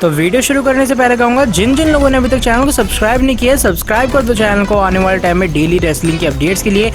तो वीडियो शुरू करने से पहले कहूंगा जिन जिन लोगों ने अभी तक चैनल को सब्सक्राइब नहीं किया सब्सक्राइब कर दो चैनल को आने वाले टाइम में डेली रेसलिंग की अपडेट्स के लिए।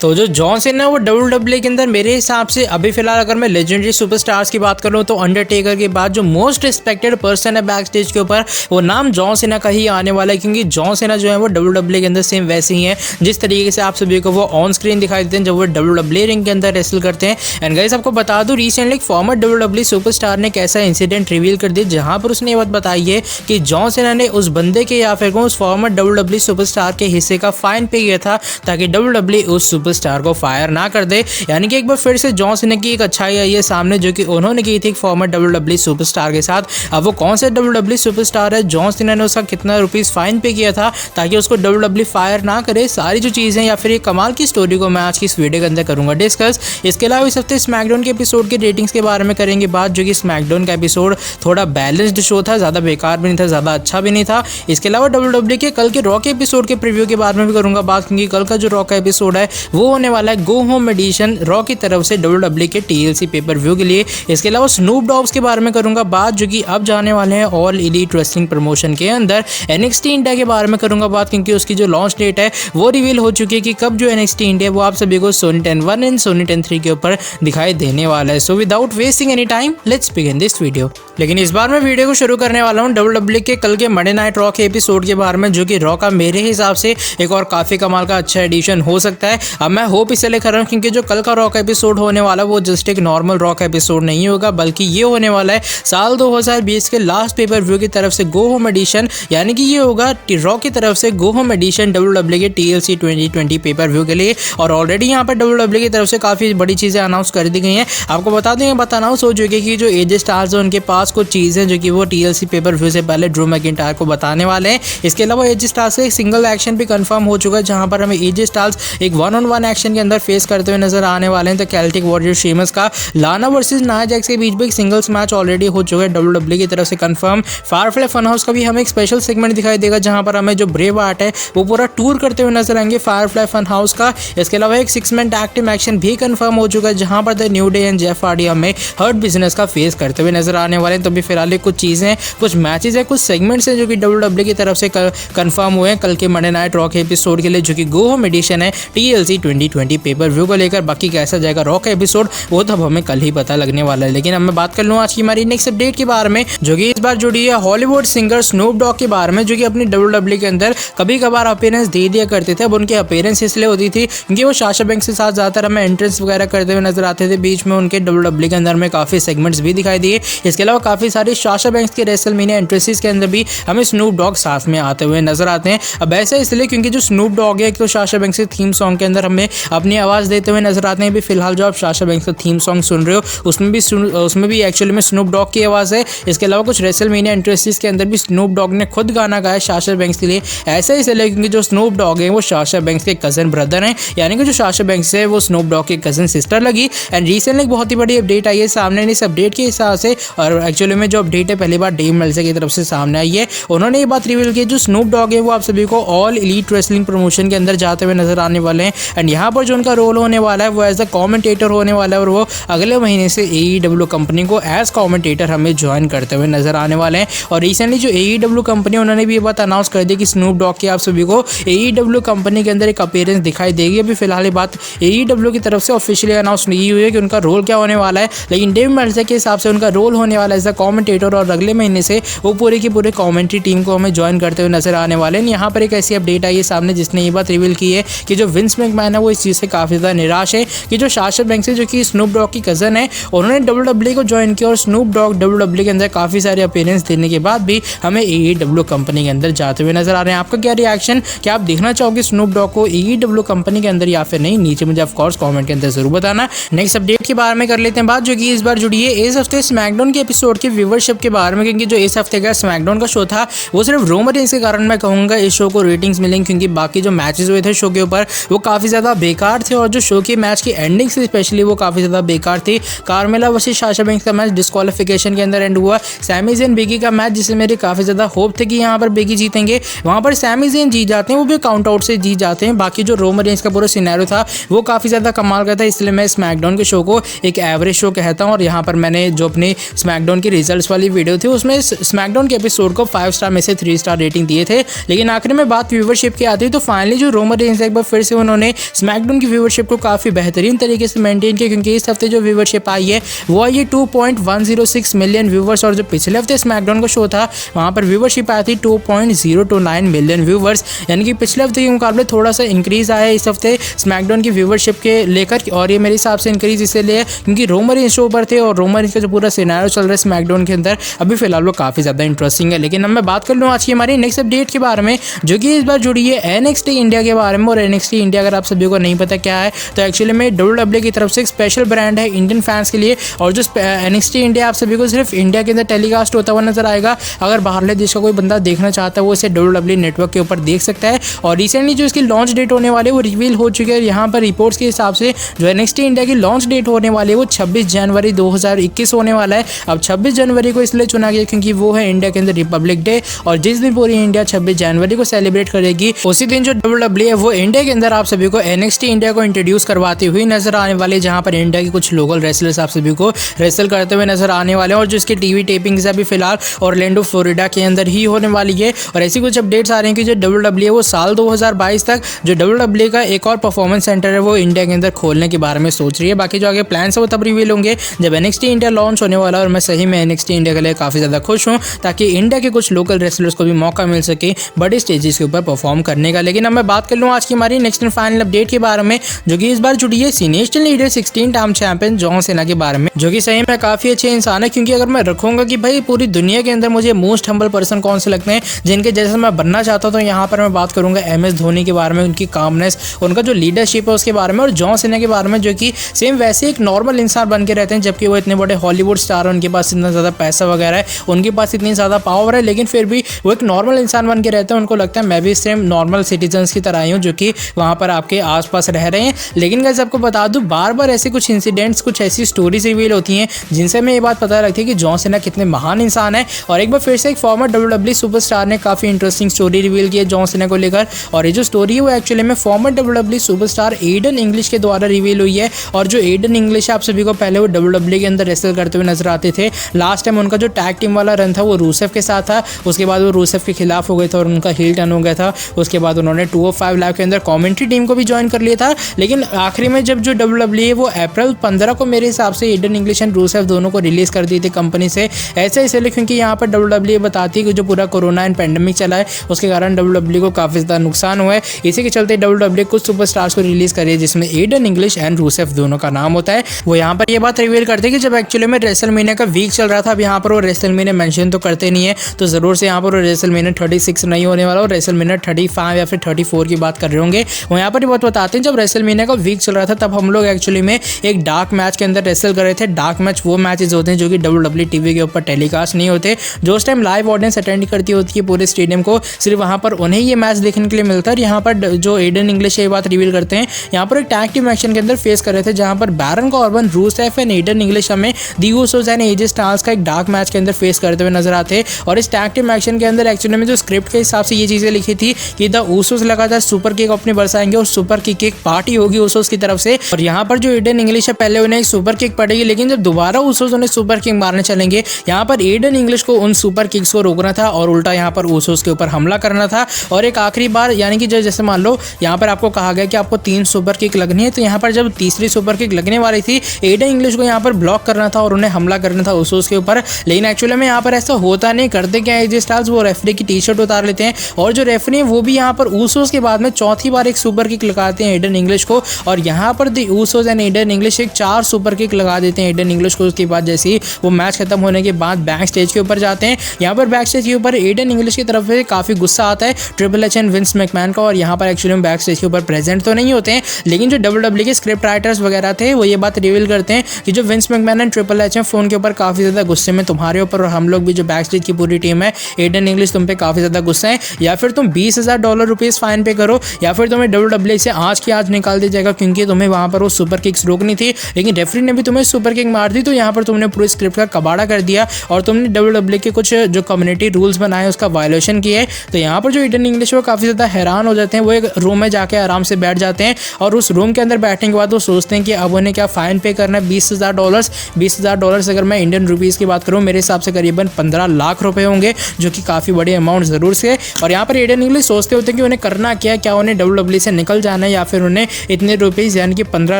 तो जो जॉन सीना है वो WWE के अंदर मेरे हिसाब से अभी फिलहाल अगर मैं लेजेंडरी सुपरस्टार्स की बात करूँ तो अंडरटेकर के बाद जो मोस्ट रिस्पेक्टेड पर्सन है बैक स्टेज के ऊपर वो नाम जॉन सीना का ही आने वाला है, क्योंकि जॉन सीना जो है वो WWE के अंदर सेम वैसे ही है जिस तरीके से आप सभी को वो ऑन स्क्रीन दिखाई देते हैं जब वो WWE रिंग के अंदर रेसल करते हैं। एंड गाइस आपको बता दूं रिसेंटली एक फॉर्मर WWE सुपरस्टार ने कैसा इंसिडेंट रिवील कर दिया जहां पर उसने ये बात बताई है कि जॉन सीना ने उस बंदे के या फिर उस फॉर्मर WWE सुपरस्टार के हिस्से का फाइन पे किया था ताकि WWE उस सुपरस्टार को फायर ना कर दे। यानी कि एक बार फिर से जॉन सीना की एक अच्छाई आई है सामने जो कि उन्होंने की थी फॉर्मर WWE सुपरस्टार के साथ। अब वो कौन से WWE सुपरस्टार है, जॉन सीना ने उसका कितना रुपीस फाइन पे किया था ताकि उसको WWE फायर ना करे, सारी जो चीजें या फिर एक कमाल की स्टोरी को मैं आज की इस वीडियो के अंदर करूंगा डिस्कस। इसके अलावा इस हफ्ते स्मैकडाउन के एपिसोड के रेटिंग्स के बारे में करेंगे बात, जो कि स्मैकडाउन का एपिसोड थोड़ा बैलेंस्ड शो था, ज्यादा बेकार भी नहीं था ज्यादा अच्छा भी नहीं था। इसके अलावा WWE के कल के रॉ के एपिसोड के प्रीव्यू के बारे में भी करूंगा बात, क्योंकि कल का जो रॉ का एपिसोड है वो होने वाला है गो होम एडिशन रॉ की तरफ से WWE के TLC पेपर व्यू के लिए। इसके अलावा स्नूप डॉग्स के बारे में करूंगा बात, जो कि अब जाने वाले हैं ऑल एलीट रेसलिंग प्रमोशन के अंदर। NXT इंडिया के बारे में करूंगा बात, क्योंकि उसकी जो लॉन्च डेट है वो रिवील हो चुकी है कि कब जो NXT इंडिया वो आप सभी को सोनी 10-1 एंड सोनी 10-3 के ऊपर दिखाई देने वाला है। So without wasting any time let's begin this video. लेकिन इस बार मैं वीडियो को शुरू करने वाला हूं WWE के कल के मंडे नाइट रॉ के एपिसोड के बारे में, जो कि रॉ का मेरे हिसाब से एक और काफी कमाल का अच्छा एडिशन हो सकता है। अब मैं होप इसलिए कर रहा हूं क्योंकि जो कल का रॉ का एपिसोड होने वाला वो जस्ट एक नॉर्मल रॉ का एपिसोड नहीं होगा, बल्कि ये होने वाला है साल 2020 के लास्ट पेपर व्यू की तरफ से गो होम एडिशन। यानी कि ये होगा रॉ की तरफ से गो होम एडिशन WWE के TLC 2020 पेपर व्यू के लिए। और ऑलरेडी यहाँ पर WWE की तरफ से काफी बड़ी चीजें अनाउंस कर दी गई हैं। आपको बता दें बात अनाउंस हो चुकी है कि जो एजे स्टार्स है उनके पास कुछ चीजें जो कि वो TLC पेपर व्यू से पहले ड्रू मैकिंटायर को बताने वाले हैं। इसके अलावा एजे स्टार्स का एक सिंगल एक्शन भी कंफर्म हो चुका है जहां पर हमें एजे स्टार्स एक 1-on-1 एक्शन के अंदर फेस करते हुए नजर आने वाले हैं। तो कैल्टिक वॉरियर शीमस का लाना वर्सेस नाया जैक्स के बीच में एक सिंगल्स मैच ऑलरेडी हो चुका है WWE की तरफ से कंफर्म। फायरफ्लाई फन हाउस का भी हमें एक स्पेशल सेगमेंट दिखाई देगा जहां पर हमें जो ब्रेव आर्ट है वो पूरा टूर करते हुए नजर आएंगे फायरफ्लाई फन हाउस का। इसके अलावा एक 6-man टैग टीम एक्शन भी कंफर्म हो चुका है जहां पर the new day and Jeff Hardy हमें हर्ट बिजनेस का फेस करते हुए नजर आने वाले हैं। तो भी फिलहाल कुछ चीजें कुछ मैचेस है कुछ सेगमेंट्स हैं जो कि WWE की तरफ से कंफर्म हुए हैं कल के मंडे नाइट रॉ के एपिसोड के लिए, जो कि गो होम एडिशन है TLC 2020 पेपर व्यू को लेकर। बाकी कैसा जाएगा रॉ का एपिसोड वो तो हमें कल ही पता लगने वाला है। लेकिन अब मैं बात कर लूँ आज की हमारी नेक्स्ट अपडेट के बारे में, जो कि इस बार जुड़ी है हॉलीवुड सिंगर स्नूप डॉग के बारे में, जो कि अपनी WWE के अंदर कभी कभार अपीयरेंस दे दिया करते थे। अब उनकी अपीयरेंस इसलिए होती थी क्योंकि वो साशा बैंक्स के साथ ज्यादातर हमें एंट्रेंस वगैरह करते हुए नजर आते थे। बीच में उनके WWE के अंदर में काफी सेगमेंट्स भी दिखाई दिए। इसके अलावा काफी सारी साशा बैंक्स के रेसलमेनिया एंट्रेंसेस के अंदर भी हमें स्नूप डॉग साथ में आते हुए नजर आते हैं। अब ऐसा इसलिए क्योंकि जो स्नूप डॉग है तो साशा बैंक्स के थीम सॉन्ग के अंदर हमें अपनी आवाज देते हुए नजर आते हैं। भी फिलहाल जो आप साशा बैंक्स का थीम सॉन्ग सुन रहे हो उसमें भी एक्चुअली में स्नूप डॉग की आवाज है। इसके अलावा कुछ रेसलमेनिया एंट्रेंसेस के अंदर भी स्नूप डॉग ने खुद गाना गाया साशा बैंक्स के लिए। ऐसा इसलिए क्योंकि जो स्नूप डॉग है वो साशा बैंक्स के कजन ब्रदर हैं, यानी कि जो साशा बैंक्स है वो स्नूप डॉग के कजन सिस्टर लगी। एंड रिसेंटली एक बहुत ही बड़ी अपडेट आई है सामने। इस अपडेट के हिसाब से और एक्चुअली में जो अपडेट है पहली बार डेव मेल्जर की तरफ से सामने आई है। उन्होंने ये बात रिवील की जो स्नूप डॉग है वो आप सभी को ऑल एलीट रेसलिंग प्रमोशन के अंदर जाते हुए नजर आने वाले हैं। एंड यहाँ पर जो उनका रोल होने वाला है वो एज अ कॉमेंटेटर होने वाला है और वो अगले महीने से AEW कंपनी को एज कॉमेंटेटर हमें ज्वाइन करते हुए नजर आने वाले हैं। और रिसेंटली जो AEW कंपनी उन्होंने भी ये बात अनाउंस कर दी कि स्नूप डॉग की आप सभी को AEW कंपनी के अंदर एक अपीयरेंस दिखाई देगी। अभी फिलहाल ये बात AEW की तरफ से ऑफिशियली अनाउंस नहीं हुई है कि उनका रोल क्या होने वाला है, लेकिन डेव मेल्जर के हिसाब से उनका रोल होने वाला है एज अ कॉमेंटेटर और अगले महीने से वो पूरे की पूरे कॉमेंट्री टीम को हमें ज्वाइन करते हुए नजर आने वाले हैं। यहाँ पर एक ऐसी अपडेट आई है सामने जिसने ये बात रिवील की है कि जो विंस मैकमैन है वो इस चीज से काफी ज्यादा निराश है कि जो साशा बैंक्स है जो कि स्नूप डॉग की कजन है उन्होंने WWE को ज्वाइन किया और स्नूप डॉग WWE के अंदर काफी सारे अपीयरेंस देने के बाद भी हमें AEW कंपनी के अंदर जाते हुए नजर आ रहे हैं। आपका क्या रिएक्शन, क्या आप देखना चाहोगे स्नूप डॉग को AEW कंपनी के अंदर या फिर नहीं, नीचे मुझे ऑफ कोर्स कमेंट के अंदर जरूर बताना। नेक्स्ट अपडेट के बारे में कर लेते हैं बात, जो कि इस बार जुड़ी है इस हफ्ते स्मैकडाउन के एपिसोड के व्यूवरशिप के बारे में, क्योंकि जो इस हफ्ते का स्मैकडाउन का शो था वो सिर्फ रोमन रेंस के कारण मैं कहूंगा इस शो को रेटिंग्स मिलेंगे, क्योंकि बाकी जो मैचेस हुए थे शो के ऊपर वो काफी ज़्यादा बेकार थे और जो शो की मैच की एंडिंग थी स्पेशली वो काफ़ी ज़्यादा बेकार थी। कार्मेला वर्सेस साशा बैंक्स का मैच डिस्क्वालिफिकेशन के अंदर एंड हुआ। सैमी ज़ेन बिगी का मैच जिससे मेरी काफ़ी ज़्यादा होप थे कि यहाँ पर बिगी जीतेंगे, वहाँ पर सैमी ज़ेन जीत जाते हैं, वो भी काउंट आउट से जीत जाते हैं। बाकी जो रोमन रेंज का पूरा सिनेरियो था वो काफ़ी ज़्यादा कमाल का था, इसलिए मैं स्मैकडाउन के शो को एक एवरेज शो कहता हूँ। और यहाँ पर मैंने जो अपनी स्मैकडाउन की रिजल्ट्स वाली वीडियो थी उसमें स्मैकडाउन के एपिसोड को 5 स्टार में से 3 स्टार रेटिंग दिए थे। लेकिन आखिर में बात व्यूवरशिप की आती है तो फाइनली जो रोमन रेंज एक बार फिर से उन्होंने स्मैकडाउन की व्यूवरशिप को काफ़ी बेहतरीन तरीके से मेंटेन किया, क्योंकि इस हफ्ते जो व्यूवरशिप आई है वो आई है 2.106 मिलियन व्यूवर्स, और जो पिछले हफ्ते स्मैकडाउन का शो था वहाँ पर व्यूवरशिप आई थी 2.029 मिलियन व्यूवर्स, यानी कि पिछले हफ्ते के मुकाबले थोड़ा सा इंक्रीज आया है इस हफ्ते स्मैकडाउन की व्यूवरशिप के लेकर। और ये मेरे हिसाब से इंक्रीज इसलिए क्योंकि रोमन रेंज शो पर थे और रोमन रेंज का जो पूरा सिनेरियो चल रहा है स्मैकडाउन के अंदर अभी फिलहाल वो काफ़ी ज़्यादा इंटरेस्टिंग है। लेकिन अब मैं बात कर लूँ आज की हमारी नेक्स्ट अपडेट के बारे में, जो कि इस बार जुड़ी है NXT इंडिया के बारे में। और NXT इंडिया अगर आप सभी को नहीं पता क्या है तो एक्चुअली में WWE की तरफ से एक स्पेशल ब्रांड है इंडियन फैंस के लिए, और जो NXT इंडिया आप सभी को सिर्फ इंडिया के अंदर टेलीकास्ट होता हुआ नजर आएगा। अगर बाहरले देश का कोई बंदा देखना चाहता है वो इसे WWE नेटवर्क के ऊपर देख सकता है। और रिसेंटली जो इसकी लॉन्च डेट होने वाली है वो रिवील हो चुकी है। यहाँ पर रिपोर्ट्स के हिसाब से जो NXT इंडिया की लॉन्च डेट होने वाली है वो 26 जनवरी 2021 होने वाला है। अब 26 जनवरी को इसलिए चुना गया क्योंकि वो है इंडिया के अंदर रिपब्लिक डे, और जिस दिन पूरी इंडिया 26 जनवरी को सेलिब्रेट करेगी उसी दिन जो WWE है वो इंडिया के अंदर आप सभी को NXT इंडिया को इंट्रोड्यूस करवाती हुई नजर आने वाली, जहां पर इंडिया के कुछ लोकल रेसलर्स आप सभी को रेसल करते हुए नजर आने वाले हैं। और जो इसकी टीवी टेपिंग है अभी फिलहाल ऑरलैंडो फ्लोरिडा के अंदर ही होने वाली है। और ऐसी कुछ अपडेट्स आ रही हैं कि जो WWE है वो साल 2022 तक जो WWE का एक और परफॉर्मेंस सेंटर है वो इंडिया के अंदर खोलने के बारे में सोच रही है। बाकी जो आगे प्लान्स है वो तब रिवील होंगे जब NXT इंडिया लॉन्च होने वाला है। और मैं सही में NXT इंडिया के लिए काफ़ी ज़्यादा खुश हूँ ताकि इंडिया के कुछ लोकल रेसलर्स को भी मौका मिल सके बड़े स्टेजेस के ऊपर परफॉर्म करने का। लेकिन अब मैं बात कर लूँ आज की हमारी नेक्स्ट एंड फाइनल अपडेट के बारे में, जो कि इस बार जुड़ी है national leader 16 time champion John सेना के बारे में, जो कि सही में काफ़ी अच्छे इंसान है। क्योंकि अगर मैं रखूँगा कि भाई पूरी दुनिया के अंदर मुझे मोस्ट हम्बल पर्सन कौन से लगते हैं जिनके जैसे मैं बनना चाहता हूँ, तो यहाँ पर मैं बात करूँगा MS धोनी के बारे में, उनकी कामनेस, उनका जो लीडरशिप है उसके बारे में, और जॉन सेना के बारे में जो कि सेम वैसे एक नॉर्मल इंसान बन के रहते हैं। जबकि वो इतने बड़े हॉलीवुड स्टार हैं, उनके पास इतना ज़्यादा पैसा वगैरह है, उनके पास इतनी ज़्यादा पावर है, लेकिन फिर भी वो एक नॉर्मल इंसान बन के रहते हैं। उनको लगता है मैं भी सेम नॉर्मल सिटीजन्स की तरह ही हूँ जो कि वहाँ पर आपके आसपास रह रहे हैं। लेकिन गाइस आपको बता दूँ बार बार ऐसे कुछ इंसिडेंट्स, कुछ ऐसी स्टोरीज रिवील होती हैं जिनसे हमें ये बात पता लगती है कि जॉन सेना कितने महान इंसान है। और एक बार फिर से एक फॉर्मर WWE सुपरस्टार ने काफ़ी इंटरेस्टिंग स्टोरी रिवील की है जॉन सेना को लेकर। और ये जो स्टोरी है वो एक्चुअली में former WWE superstar Aiden English के द्वारा रिवील हुई है। और जो एडन इंग्लिश है आप सभी को पहले वो WWE के अंदर रेसल करते हुए नजर आते थे। लास्ट टाइम उनका जो टैग टीम वाला रन था वो रूसेफ के साथ था, उसके बाद वो रूसेफ के खिलाफ हो गए थे और उनका हील टर्न हो गया था। उसके बाद उन्होंने 205 लाइव के अंदर कमेंट्री टीम को भी ज्वाइन कर लिया था। लेकिन आखिरी में जब जो WWE है वो अप्रैल 15 को मेरे हिसाब से एडन इंग्लिश एंड रूसेफ दोनों को रिलीज कर दी थी कंपनी से। ऐसा इसलिए क्योंकि यहाँ पर WWE बताती है कि जो पूरा कोरोना एंड पेंडेमिक चला है उसके कारण WWE को काफ़ी ज़्यादा नुकसान हुआ है। इसी के चलते WWE कुछ सुपरस्टार्स को रिलीज करी है जिसमें एडन इंग्लिश एंड रूसेफ दोनों का नाम होता है। वो यहाँ पर ये बात रिवील करते हैं कि जब एक्चुअली में रेसलमेनिया का वीक चल रहा था, अब यहाँ पर वो रेसलमेनिया मेंशन तो करते नहीं है, तो ज़रूर से यहाँ पर वो रेसलमेनिया 36 नहीं होने वाला और रेसलमेनिया 35 या फिर 34 की बात कर रहे होंगे। वो यहाँ पर ये बात बताते हैं जब रेसलमेनिया का वीक चल रहा था तब हम लोग एक्चुअली में एक डार्क मैच के अंदर रेसल कर रहे थे। डार्क मैच वो मैचेस होते हैं जो कि WWE टीवी के ऊपर टेलीकास्ट नहीं होते, जो उस टाइम लाइव ऑडियंस अटेंड करती होती है पूरे स्टेडियम को, सिर्फ वहाँ पर उन्हें ये मैच देखने के लिए मिलता है। और यहाँ पर जो एडन इंग्लिश ये बात रिवील करते हैं, यहाँ पर एक टैग टीम एक्शन के अंदर फेस कर रहे थे जहाँ पर Baron Corbin, Rusev and Aiden English हमें the Usos and AJ Styles का एक डार्क मैच के अंदर फेस करते हुए नजर आते। और इस टैग टीम एक्शन के अंदर एक्चुअली में जो स्क्रिप्ट के हिसाब से ये चीज़ें लिखी थी कि द ऊसोस लगातार सुपर किक अपनी बरसाएंगे और सुपर किक एक पार्टी होगी ऊसोस की तरफ से। और यहाँ पर जो एडन इंग्लिश है पहले उन्हें एक सुपर किक पड़ेगी, लेकिन जब दोबारा ऊसोस उन्हें सुपर किक मारने चलेंगे, यहाँ पर एडन इंग्लिश को उन सुपर किक्स को रोकना था और उल्टा यहाँ पर ऊसोस के ऊपर हमला करना था। और एक आखिरी बार यानी कि जैसे मान लो यहाँ पर आपको कहा गया कि आपको 3 सुपर किक लगनी है, तो यहाँ पर जब तीसरी सुपर किक लगने वाली थी एडन इंग्लिश को यहाँ पर ब्लॉक करना था और उन्हें हमला करना था ऊसोस के ऊपर। लेकिन एक्चुअली में यहाँ पर ऐसा होता नहीं, करते क्या एजे स्टाइल्स वो रेफरी की टी शर्ट उतार लेते हैं और जो रेफरी है वो भी यहाँ पर ऊसोस के बाद में चौथी बार एक सुपर किक लगाते हैं एडन इंग्लिश को। और यहाँ पर the Usos and Aiden English एक 4 सुपर किक लगा देते हैं एडन इंग्लिश को। उसके बाद जैसे ही वो मैच खत्म होने के बाद बैक स्टेज के ऊपर जाते हैं, यहाँ पर बैक स्टेज के ऊपर एडन इंग्लिश की तरफ से काफ़ी गुस्सा आता है triple H and Vince McMahon का। और यहाँ पर एक्चुअली में बैक स्टेज के ऊपर प्रेजेंट तो नहीं होते हैं, लेकिन जो WWE के स्क्रिप्ट राइटर्स वगैरह थे वो ये बात रिवील करते हैं कि जो Vince McMahon and triple H हैं फ़ोन के ऊपर काफ़ी ज़्यादा गुस्से में तुम्हारे ऊपर, और हम लोग भी जो बैक स्टेज की पूरी टीम है एडन इंग्लिश तुम पे काफ़ी ज़्यादा गुस्सा है, या फिर तुम $20,000 फाइन पे करो या फिर तुम्हें WWE से से आज की आज निकाल दिया जाएगा, क्योंकि तुम्हें वहाँ पर वो सुपर किक्स रोकनी थी, लेकिन रेफरी ने भी तुम्हें सुपर किक मार दी, तो यहाँ पर तुमने पूरे स्क्रिप्ट का कबाड़ा कर दिया और तुमने WWE के कुछ जो कम्युनिटी रूल्स बनाए उसका वायलेशन किया है। तो यहाँ पर जो ईडन इंग्लिश वो काफ़ी ज़्यादा हैरान हो जाते हैं। वो एक रूम में जाके आराम से बैठ जाते हैं और उस रूम के अंदर बैठने के बाद वो सोचते हैं कि अब उन्हें क्या फ़ाइन पे करना है, $20,000। $20,000 अगर मैं इंडियन रुपीज़ की बात करूँ, मेरे हिसाब से करीबन 15 लाख रुपए होंगे, जो कि काफ़ी बड़ी अमाउंट ज़रूर से। और यहाँ पर ईडन इंग्लिश सोचते होते हैं कि उन्हें करना क्या उन्हें WWE से निकल जाना है या फिर उन्हें इतने रुपीज़ यानी कि 15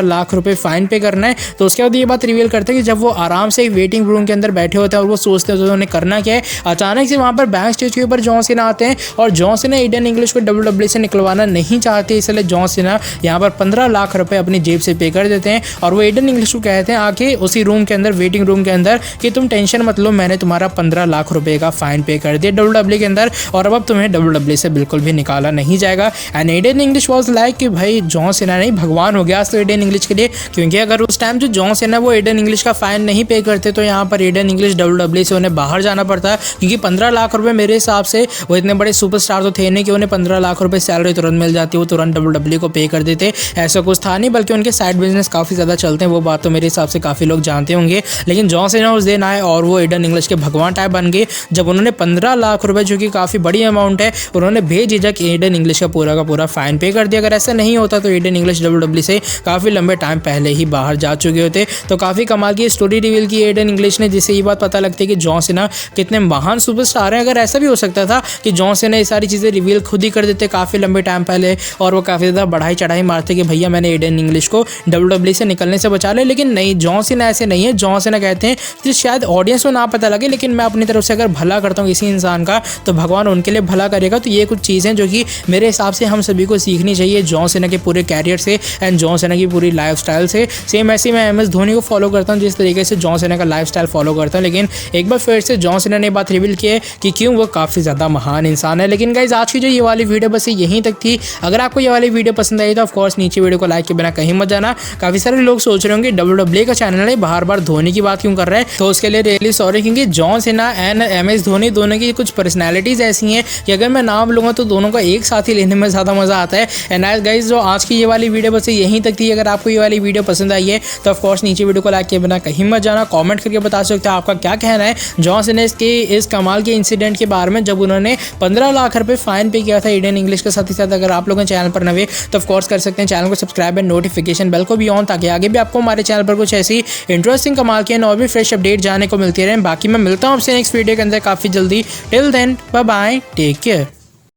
लाख रुपए फ़ाइन पे करना है। तो उसके बाद ये बात रिवील करते हैं कि जब वो आराम से एक वेटिंग रूम के अंदर बैठे होते हैं और वो सोचते होते हैं उन्हें करना क्या है, अचानक से वहाँ पर बैक स्टेज के ऊपर जॉन सीना आते हैं और जॉन सीना ईडन इंग्लिश को WWE से निकलवाना नहीं चाहते, इसलिए जॉन सीना यहाँ पर 15 लाख रुपए अपनी जेब से पे कर देते हैं और वो ईडन इंग्लिश को कहते हैं आके उसी रूम के अंदर, वेटिंग रूम के अंदर, कि तुम टेंशन मत लो, मैंने तुम्हारा 15 लाख रुपए का फाइन पे कर दिया WWE के अंदर और अब तुम्हें WWE से बिल्कुल भी निकाला नहीं जाएगा। And Eden English was like कि भाई जॉन सीना नहीं भगवान हो गया तो ईडन इंग्लिश के लिए, क्योंकि अगर उस टाइम जो जॉन सीना वो ईडन इंग्लिश का फाइन नहीं पे करते तो यहाँ पर ईडन इंग्लिश WWE से उन्हें बाहर जाना पड़ता, क्योंकि 15 लाख रुपए मेरे हिसाब से वो इतने बड़े सुपरस्टार तो थे नहीं कि उन्हें 15 लाख रुपए सैलरी तुरंत मिल जाती, वो तुरंत WWE को पे कर देते, ऐसा कुछ था नहीं, बल्कि उनके साइड बिजनेस काफ़ी ज़्यादा चलते हैं, वो बात तो मेरे हिसाब से काफ़ी लोग जानते होंगे। लेकिन जॉन सीना उस दिन आए और वो ईडन इंग्लिश के भगवान टाइप बन गए जब उन्होंने 15 लाख रुपए, जो कि काफ़ी बड़ी अमाउंट है, उन्होंने बेझिझक ईडन इंग्लिश का पूरा फाइन पे कर दिया। अगर ऐसा नहीं होता तो ईडन इंग्लिश WWE से काफ़ी लंबे टाइम पहले ही बाहर जा चुके होते। तो काफ़ी कमाल की स्टोरी रिवील की ईडन इंग्लिश ने, जिससे ये बात पता लगती है कि जॉन सीना कितने महान सुपरस्टार हैं। अगर ऐसा भी हो सकता था कि जॉन सीना ये सारी चीज़ें रिवील खुद ही कर देते काफ़ी लंबे टाइम पहले और वो काफ़ी ज़्यादा बढ़ाई चढ़ाई मारते कि भैया मैंने ईडन इंग्लिश को WWE से निकलने से बचा ले, लेकिन नहीं, जॉन सीना ऐसे नहीं है। जॉन सीना कहते हैं कि शायद ऑडियंस को ना पता लगे, लेकिन मैं अपनी तरफ से अगर भला करता हूँ किसी इंसान का तो भगवान उनके लिए भला करेगा। तो ये कुछ चीज़ें जो कि मेरे हिसाब से हम सभी को सीखनी चाहिए जॉन सीना के पूरे कैरियर से एंड जॉन सीना की पूरी लाइफस्टाइल से। सेम ऐसे मैं MS धोनी को फॉलो करता हूँ जिस तरीके से जॉन सीना का लाइफस्टाइल फॉलो करता हूँ, लेकिन एक बार फिर से जॉन सीना ने बात रिवील की है कि क्यों वो काफ़ी ज़्यादा महान इंसान है। लेकिन गाइस आज की जो ये वाली वीडियो बस यहीं तक थी। अगर आपको ये वाली वीडियो पसंद आई तो ऑफकोर्स नीचे वीडियो को लाइक के बिना कहीं मत जाना। काफ़ी सारे लोग सोच रहे होंगे WWE का चैनल है बार बार धोनी की बात क्यों कर रहा है, तो उसके लिए रियली सॉरी, क्योंकि John Cena and MS Dhoni दोनों की कुछ पर्सनैलिटीज़ ऐसी हैं कि अगर मैं नाम लूँगा तो दोनों का एक साथ ही लेने में ज़्यादा मज़ा आता है। एंड गाइस जो आज की ये वाली वीडियो बस यहीं तक थी। अगर आपको ये वाली वीडियो पसंद आई है तो ऑफकोर्स नीचे वीडियो को लाइक के बिना कहीं मत जाना। कमेंट करके बता सकते हो आपका क्या कहना है जॉन सीना के इस कमाल के इंसिडेंट के बारे में जब उन्होंने 15 लाख रुपए फाइन पे किया था ईडन इंग्लिश के साथ ही साथ। अगर आप लोगों चैनल पर नए तो ऑफकोर्स कर सकते हैं चैनल को सब्सक्राइब एंड नोटिफिकेशन बेल को भी ऑन, ताकि आगे भी आपको हमारे चैनल पर कुछ ऐसी इंटरेस्टिंग कमाल के और भी फ्रेश अपडेट जाने को मिलती रहे। बाकी मैं मिलता हूँ आपसे नेक्स्ट वीडियो के अंदर काफ़ी जल्दी। Till then bye bye, take care.